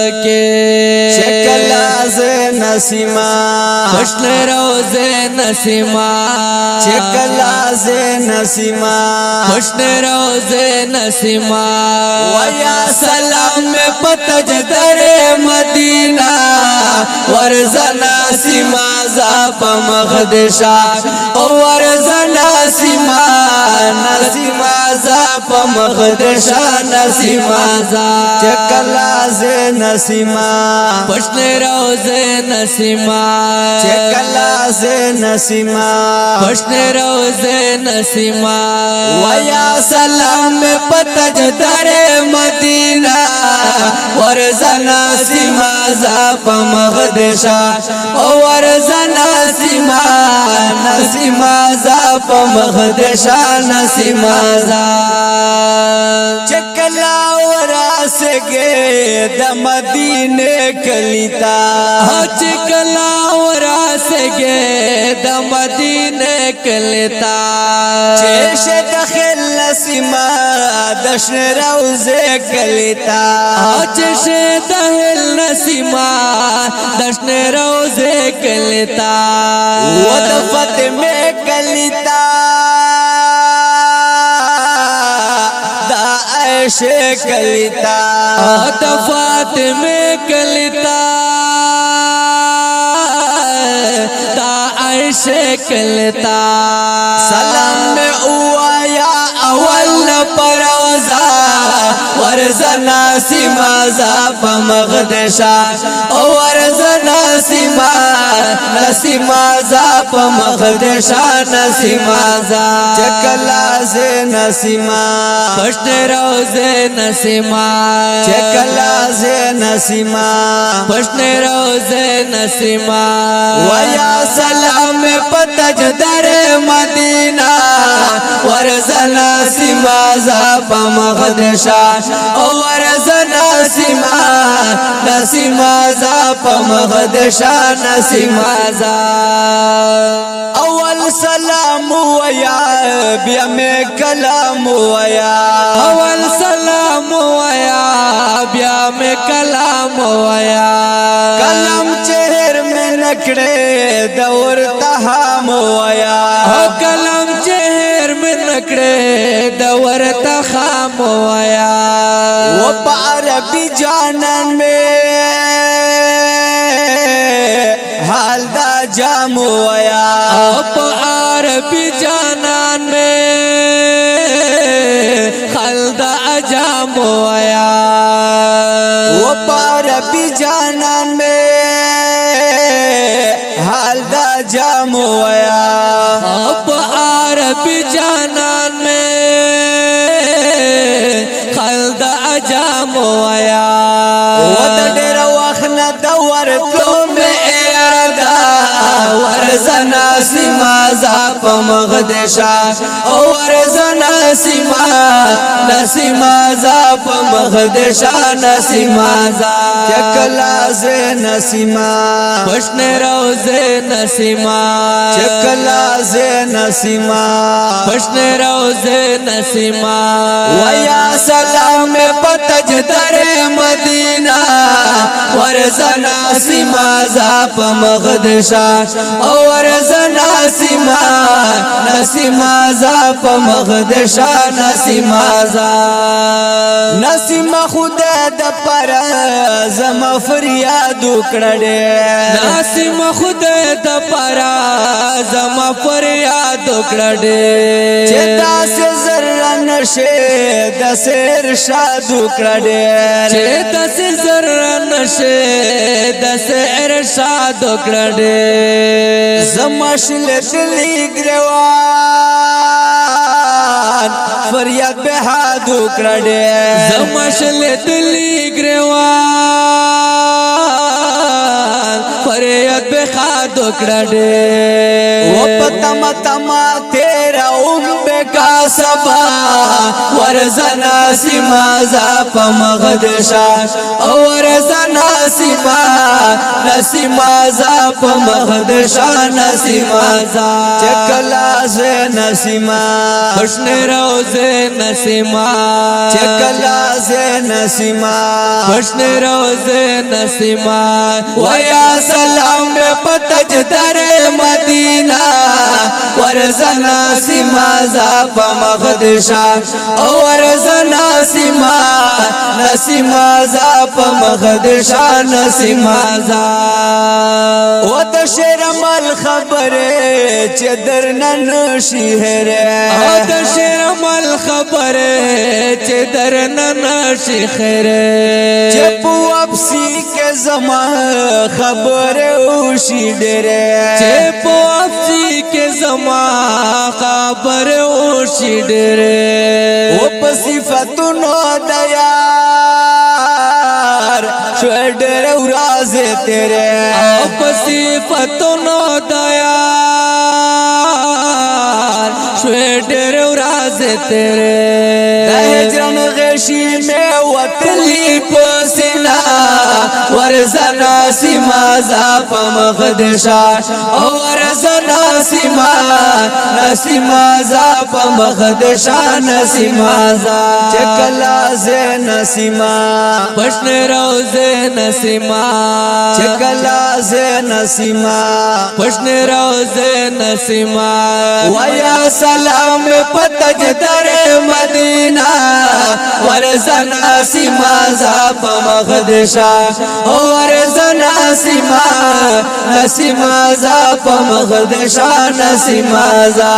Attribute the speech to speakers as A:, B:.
A: شکل از نسیما
B: خوشن روز نسیما
A: شکل از نسیما
B: خوشن روز نسیما
A: ویا سلام پتج در مدینہ ورزنا سیما زاپ مخدشا ورزنا سیما نسیما زاپ مخدشا نسیما زاپ شکل از نسیما
B: خوشن روز نسیما
A: شکل از نسیما
B: خوشن روز نسیما
A: ویا سلام پتج در مدینہ ورزنا سیما زاپ مخدشا ورزنا سیما نسیما زاپ مخدشا نسیما زاپ چکلا وراسگے د مدینے کلیتا
B: چکلا وراسگے د مدینے کلیتا
A: چیش دخل نسیما دشن روزے کلیتا
B: چش دہل نسیما دشن روزے کلیتا
A: ودفت میں کلیتا دا عیش کلیتا
B: دفات میں کلیتا دا عیش کلیتا
A: سلام میں اوایا اول پروزا ورزنا سیما زاپ مخدشا ورزنا سیما نسیما زاپ مخدشا نسیما زاپ چکلا سے نسیما
B: خوشن روز نسیما
A: چکلا سے نسیما
B: خوشن روز نسیما
A: ویا سلام پتج در مدینہ ورزنا سیما زاپ مخدشا ورزنا سیما نسیما زاپ مخدشا نسیما زاپ اول سلام ویا بیا میں کلام ویا
B: اول سلام ویا بیا میں کلام ویا
A: کلام چہر میں نکڑے دور تہام ویا
B: کلام چہر میں نکڑے دور تخام ویا
A: وہ عربی جانن میں حال دا جام ویا
B: عربی جانان میں خلد اجام ویا
A: وہ عربی جانن میں حال دا جام ویا
B: عربی جانان میں خلد اجام ویا
A: ودر وخنا دور تو میں ارادہ ورزنا سیما زاپ مخدشا ورزنا سیما نسیما زاپ مخدشا نسیما زاپ چکلا سے نسیما
B: خوشن روز نسیما
A: چکلا سے نسیما
B: خوشن روز نسیما
A: ویا سلام پتج در مدینہ ورزنا سیما زاپ مخدشا ورزنا سیما نسیما زاپ مخدشا نسیما زاپ نسیما خدا د پر زم فریاد وکړه
B: نسیما خدا د پر زم فریاد وکړه
A: چې داسې زر نشه د سر شاد وکړه
B: چې داسې زر نشه د سر شاد وکړه
A: زمشل دلی گروان فریاد به حد وکړه
B: زمشل دلی گریوان فریاد به خاد وکړه
A: و پتما تما تیرا بکا سبا ورزنا سیما زاپ مخدشا ورزنا سیما
B: نسیما زا په مخدشا نسیما زا
A: چکلا سے نسیما
B: خوشن روزه نسیما
A: چکلا سے نسیما
B: خوشن روزه نسیما ویا سلام بے پتج در مدینہ ورزنا سیما زا په مخدشا ورزنا سیما نسیما زا په مخدشا نسیما زا
A: و د شعر مل خبره چې درنن شهر
B: او د شعر مل خبره چې درنن شهر
A: چې په واپسی کې زما خبره وشي ډېره
B: چې په واپسی کې زما خبره وشي ډېره
A: و په صفاتونو د یار شو ډېر ورځ تیرے
B: او په صفاتونو د یار شو ډېر ورځ تیرے
A: د هجران غشي مې وتلی
B: پسینا ورزنا سیما زا په مخدشا او ورزنا سیما نسیما زا په مخدشا نسیما زا
A: چکلا سے نسیما
B: پشن روزه نسیما
A: چکلا سے نسیما
B: پشن روزه نسیما
A: ویا
B: سلام پتج در مدینہ ورزنا سیما زا په مخدشا ورزنا سیما نسیما زا په مخدشا نسیما زا